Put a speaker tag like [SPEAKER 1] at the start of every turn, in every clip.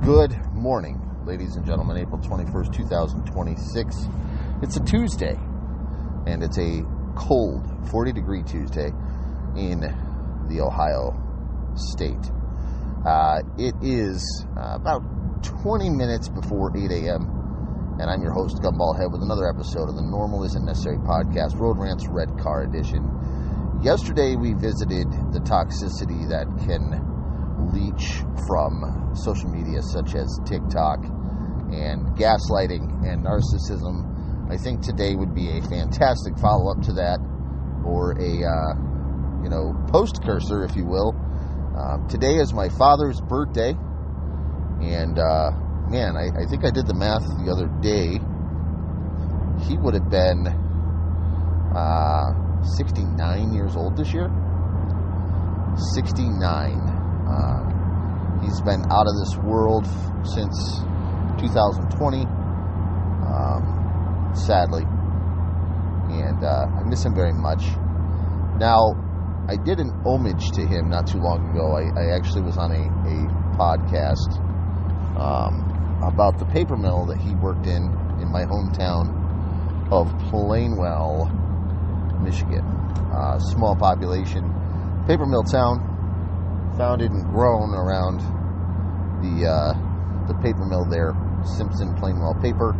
[SPEAKER 1] Good morning, ladies and gentlemen. April 21st, 2026. It's a Tuesday, and it's a cold 40-degree Tuesday in the Ohio state. It is about 20 minutes before 8 a.m., and I'm your host, Gumballhead, with another episode of the Normal Isn't Necessary podcast, Road Rants Red Car Edition. Yesterday, we visited the toxicity that can leach from social media such as TikTok and gaslighting and narcissism. I think today would be a fantastic follow-up to that, or a post-cursor, if you will. Today is my father's birthday, and I think I did the math the other day. He would have been 69 years old this year. 69. He's been out of this world since 2020, sadly, and I miss him very much. Now, I did an homage to him not too long ago. I actually was on a podcast about the paper mill that he worked in my hometown of Plainwell, Michigan. Small population paper mill town, founded and grown around the paper mill there, Simpson Plainwell Paper,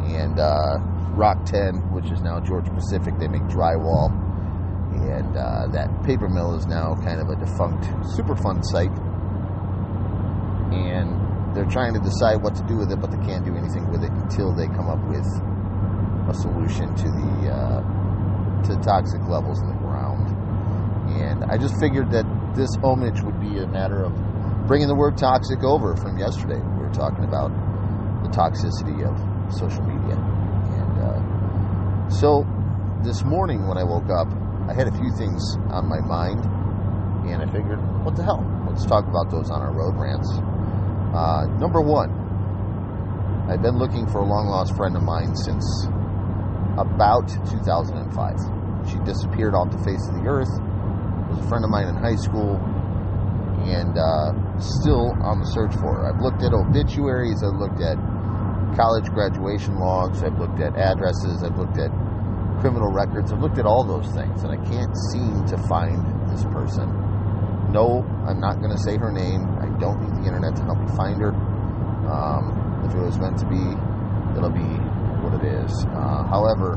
[SPEAKER 1] and Rock 10, which is now Georgia Pacific. They make drywall, and that paper mill is now kind of a defunct Superfund site, and they're trying to decide what to do with it, but they can't do anything with it until they come up with a solution to the toxic levels in the ground. And I just figured that this homage would be a matter of bringing the word toxic over from yesterday. We were talking about the toxicity of social media. And so this morning when I woke up, I had a few things on my mind, and I figured, what the hell? Let's talk about those on our road rants. Number one, I've been looking for a long-lost friend of mine since about 2005. She disappeared off the face of the earth. Was a friend of mine in high school, and still on the search for her. I've looked at obituaries, I've looked at college graduation logs, I've looked at addresses, I've looked at criminal records, I've looked at all those things, and I can't seem to find this person. No, I'm not going to say her name. I don't need the internet to help me find her. If it was meant to be, it'll be what it is. However,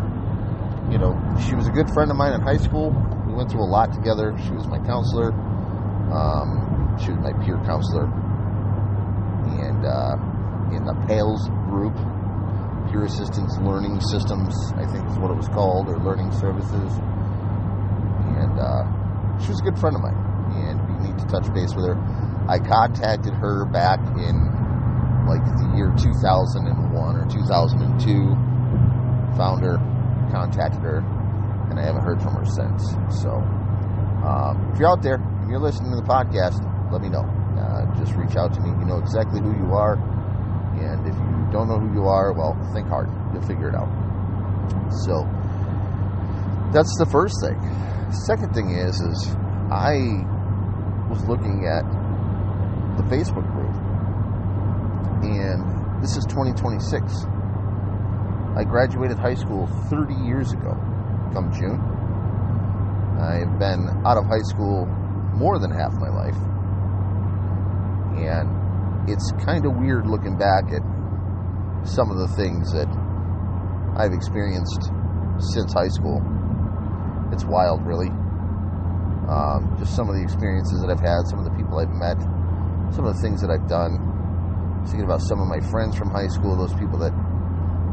[SPEAKER 1] she was a good friend of mine in high school. We went through a lot together. She was my counselor. She was my peer counselor. And in the PALS group, Peer Assistance Learning Systems, I think is what it was called, or Learning Services. And she was a good friend of mine. And we need to touch base with her. I contacted her back in the year 2001 or 2002. Found her, contacted her, and I haven't heard from her since. So, if you're out there and you're listening to the podcast, let me know. Just reach out to me. You know exactly who you are. And if you don't know who you are, well, think hard. You'll figure it out. So, that's the first thing. Second thing is I was looking at the Facebook group. And this is 2026. I graduated high school 30 years ago, come June. I've been out of high school more than half my life. And it's kind of weird looking back at some of the things that I've experienced since high school. It's wild, really. Just some of the experiences that I've had, some of the people I've met, some of the things that I've done. Thinking about some of my friends from high school, those people that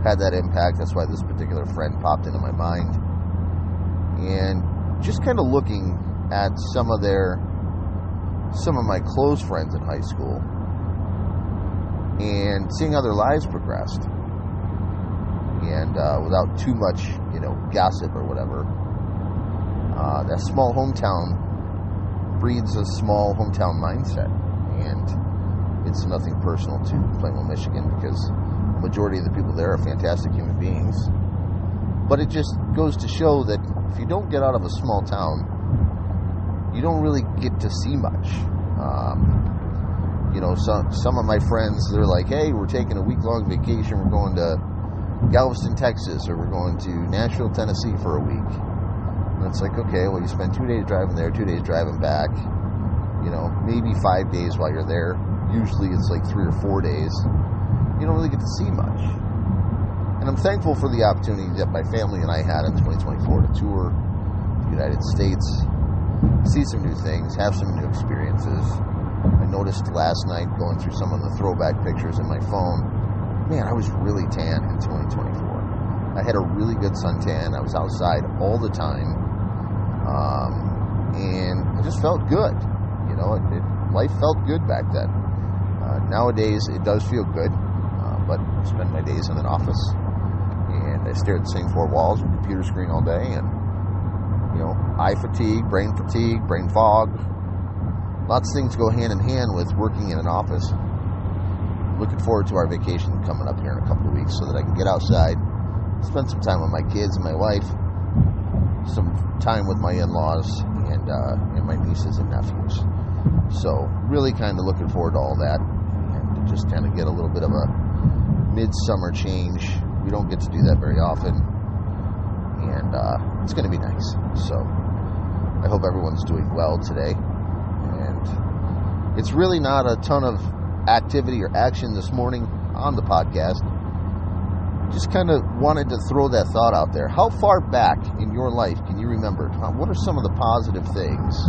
[SPEAKER 1] had that impact. That's why this particular friend popped into my mind. And just kind of looking at some of my close friends in high school and seeing how their lives progressed. And without too much, gossip or whatever, that small hometown breeds a small hometown mindset. And it's nothing personal to Plainwell, Michigan, because the majority of the people there are fantastic human beings. But it just goes to show that if you don't get out of a small town, you don't really get to see much. some of my friends, they're like, hey, we're taking a week-long vacation. We're going to Galveston, Texas, or we're going to Nashville, Tennessee for a week. And it's like, okay, well, you spend 2 days driving there, 2 days driving back, maybe 5 days while you're there. Usually it's like 3 or 4 days. You don't really get to see much. And I'm thankful for the opportunity that my family and I had in 2024 to tour the United States, see some new things, have some new experiences. I noticed last night going through some of the throwback pictures in my phone, man, I was really tan in 2024. I had a really good suntan. I was outside all the time. And I just felt good. Life felt good back then. Nowadays, it does feel good. But I spend my days in an office. And I stare at the same four walls and computer screen all day. And, eye fatigue, brain fog. Lots of things go hand in hand with working in an office. Looking forward to our vacation coming up here in a couple of weeks so that I can get outside, spend some time with my kids and my wife, some time with my in-laws and my nieces and nephews. So really kind of looking forward to all that and just kind of get a little bit of a midsummer change. We don't get to do that very often, and it's going to be nice. So I hope everyone's doing well today. And it's really not a ton of activity or action this morning on the podcast. Just kind of wanted to throw that thought out there. How far back in your life can you remember? What are some of the positive things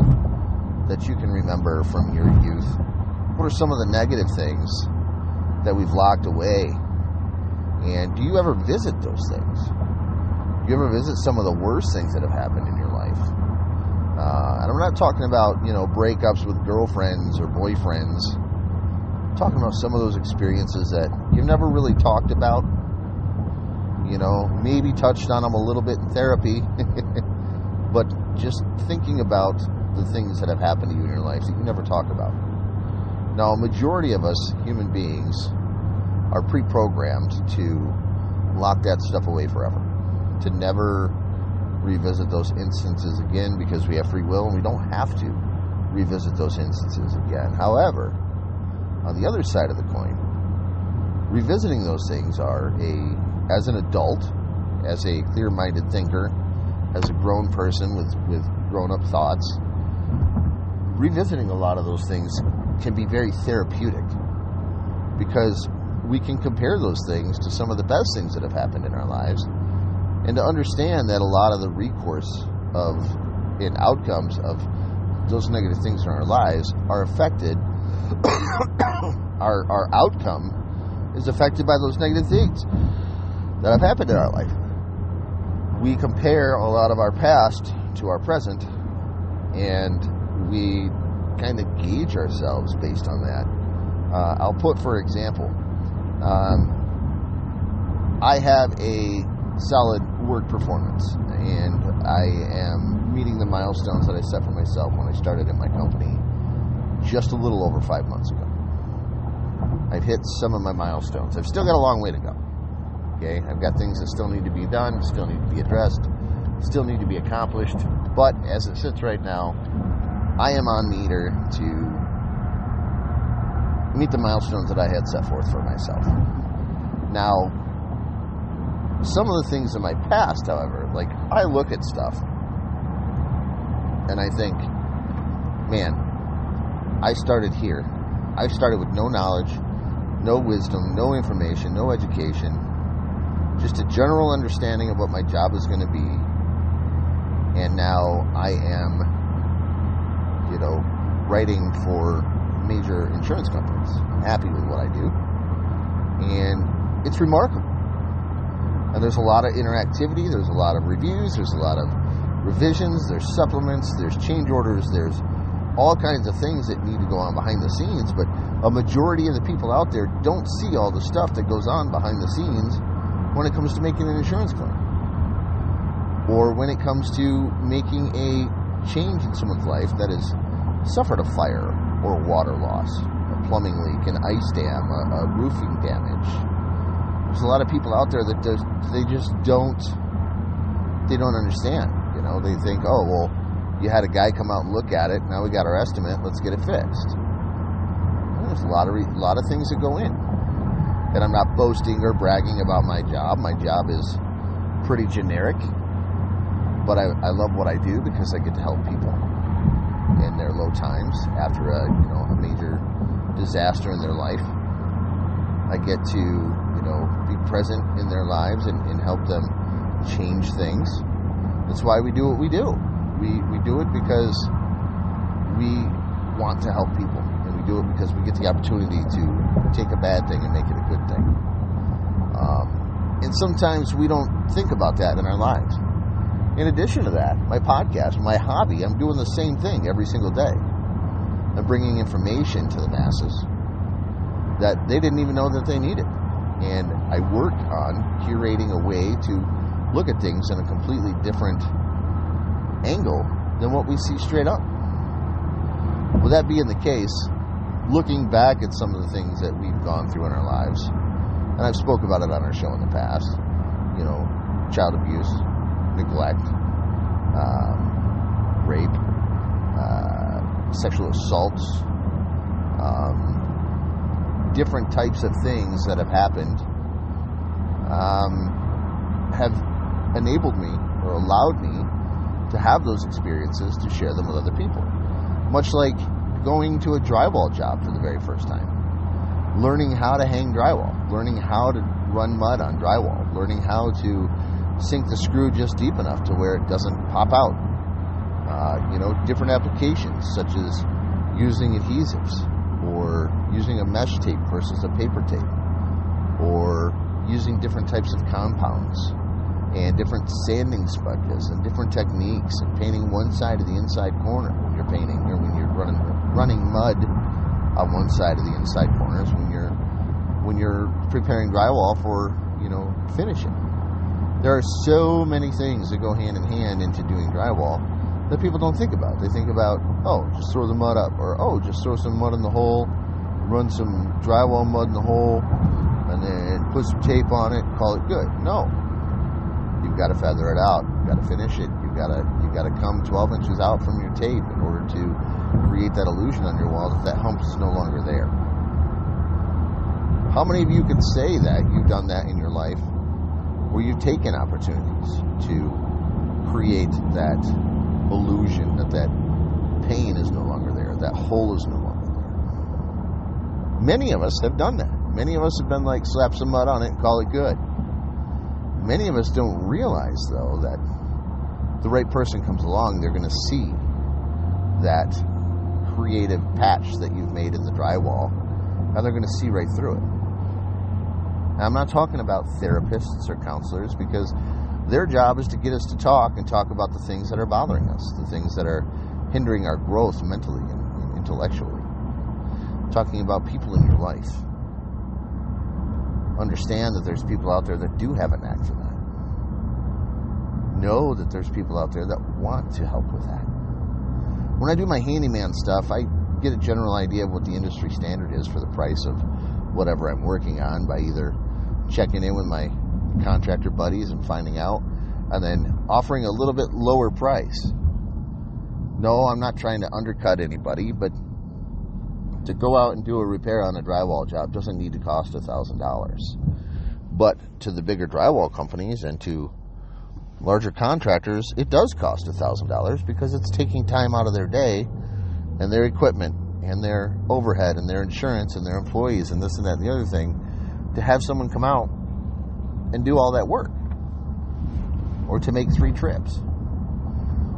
[SPEAKER 1] that you can remember from your youth? What are some of the negative things that we've locked away? And do you ever visit those things? Do you ever visit some of the worst things that have happened in your life? And I'm not talking about, breakups with girlfriends or boyfriends. I'm talking about some of those experiences that you've never really talked about. Maybe touched on them a little bit in therapy. But just thinking about the things that have happened to you in your life that you never talk about. Now, a majority of us human beings are pre-programmed to lock that stuff away forever. To never revisit those instances again because we have free will and we don't have to revisit those instances again. However, on the other side of the coin, revisiting those things as an adult, as a clear-minded thinker, as a grown person with grown-up thoughts, revisiting a lot of those things can be very therapeutic because we can compare those things to some of the best things that have happened in our lives, and to understand that a lot of the recourse and outcomes of those negative things in our lives are affected, our outcome is affected by those negative things that have happened in our life. We compare a lot of our past to our present, and we kind of gauge ourselves based on that. I'll put, for example, I have a solid work performance, and I am meeting the milestones that I set for myself when I started in my company just a little over 5 months ago. I've hit some of my milestones. I've still got a long way to go. Okay, I've got things that still need to be done, still need to be addressed, still need to be accomplished. But as it sits right now, I am on meter to meet the milestones that I had set forth for myself. Now, some of the things in my past, however, like I look at stuff and I think, man, I started here. I started with no knowledge, no wisdom, no information, no education, just a general understanding of what my job is going to be. And now I am, writing for major insurance companies. I'm happy with what I do. And it's remarkable. And there's a lot of interactivity, there's a lot of reviews, there's a lot of revisions, there's supplements, there's change orders, there's all kinds of things that need to go on behind the scenes, but a majority of the people out there don't see all the stuff that goes on behind the scenes when it comes to making an insurance claim. Or when it comes to making a change in someone's life that has suffered a fire or water loss, a plumbing leak, an ice dam, a roofing damage. There's a lot of people out there that they don't understand. They think, oh, well, you had a guy come out and look at it, now we got our estimate, let's get it fixed. There's a lot of things that go in. And I'm not boasting or bragging about my job. My job is pretty generic, but I love what I do because I get to help people in their low times after a major disaster in their life. I get to be present in their lives and help them change things. That's why we do what we do. We do it because we want to help people, and we do it because we get the opportunity to take a bad thing and make it a good thing. And sometimes we don't think about that in our lives. In addition to that, my podcast, my hobby, I'm doing the same thing every single day. I'm bringing information to the masses that they didn't even know that they needed. And I work on curating a way to look at things in a completely different angle than what we see straight up. With that being the case, looking back at some of the things that we've gone through in our lives, and I've spoke about it on our show in the past, child abuse, neglect, rape, sexual assaults, different types of things that have happened have enabled me or allowed me to have those experiences to share them with other people. Much like going to a drywall job for the very first time, learning how to hang drywall, learning how to run mud on drywall, learning how to sink the screw just deep enough to where it doesn't pop out. Different applications such as using adhesives or using a mesh tape versus a paper tape, or using different types of compounds and different sanding sponges and different techniques, and painting one side of the inside corner when you're painting, or when you're running mud on one side of the inside corners when you're preparing drywall for finishing. There are so many things that go hand in hand into doing drywall that people don't think about. They think about, just throw the mud up, or just throw some mud in the hole, run some drywall mud in the hole, and then put some tape on it, call it good. No. You've got to feather it out. You've got to finish it. You've got to come 12 inches out from your tape in order to create that illusion on your wall that hump is no longer there. How many of you can say that you've done that in your life, where you've taken opportunities to create that illusion that pain is no longer there, that hole is no longer there? Many of us have done that. Many of us have been like, slap some mud on it and call it good. Many of us don't realize, though, that the right person comes along, they're going to see that creative patch that you've made in the drywall, and they're going to see right through it. Now, I'm not talking about therapists or counselors, because their job is to get us to talk and talk about the things that are bothering us, the things that are hindering our growth mentally and intellectually. I'm talking about people in your life. Understand that there's people out there that do have a knack for that. Know that there's people out there that want to help with that. When I do my handyman stuff, I get a general idea of what the industry standard is for the price of whatever I'm working on by either checking in with my contractor buddies and finding out, and then offering a little bit lower price. No, I'm not trying to undercut anybody, but to go out and do a repair on a drywall job doesn't need to cost $1,000. But to the bigger drywall companies and to larger contractors, it does cost $1,000, because it's taking time out of their day and their equipment and their overhead and their insurance and their employees and this and that and the other thing to have someone come out and do all that work, or to make 3 trips.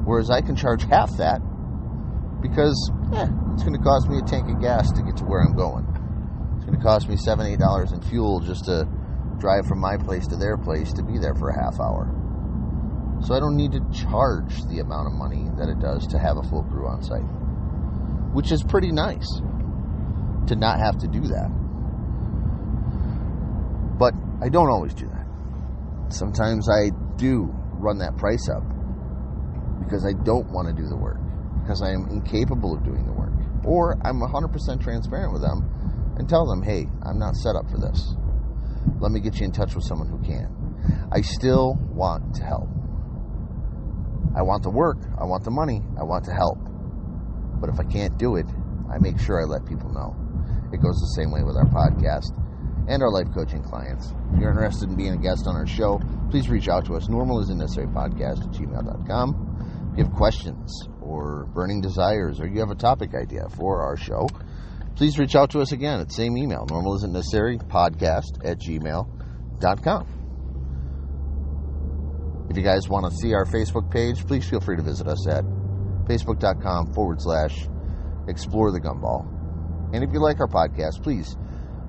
[SPEAKER 1] Whereas I can charge half that, because it's going to cost me a tank of gas to get to where I'm going. It's going to cost me $7, $8 in fuel just to drive from my place to their place to be there for a half hour. So I don't need to charge the amount of money that it does to have a full crew on site, which is pretty nice to not have to do that. But I don't always do that. Sometimes I do run that price up because I don't want to do the work, because I am incapable of doing the work. Or I'm 100% transparent with them and tell them, hey, I'm not set up for this. Let me get you in touch with someone who can. I still want to help. I want the work, I want the money, I want to help. But if I can't do it, I make sure I let people know. It goes the same way with our podcast and our life coaching clients. If you're interested in being a guest on our show, please reach out to us, normalisn'tnecessarypodcast@gmail.com. If you have questions or burning desires, or you have a topic idea for our show, please reach out to us again at the same email, normalisn'tnecessarypodcast@gmail.com. If you guys want to see our Facebook page, please feel free to visit us at facebook.com/explore the gumball. And if you like our podcast, please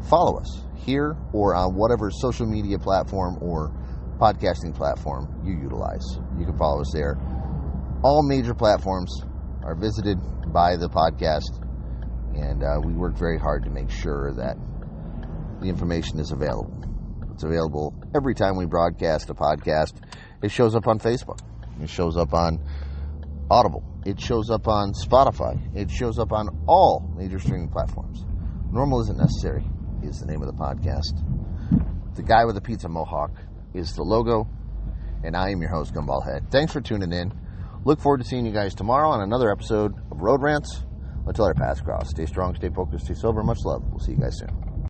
[SPEAKER 1] follow us here or on whatever social media platform or podcasting platform you utilize. You can follow us there. All major platforms are visited by the podcast, and we work very hard to make sure that the information is available. It's available every time we broadcast a podcast. It shows up on Facebook. It shows up on Audible. It shows up on Spotify. It shows up on all major streaming platforms. Normal Isn't Necessary is the name of the podcast. The guy with the pizza mohawk is the logo, and I am your host, Gumball Head. Thanks for tuning in. Look forward to seeing you guys tomorrow on another episode of Road Rants. Until our paths cross, stay strong, stay focused, stay sober. Much love. We'll see you guys soon.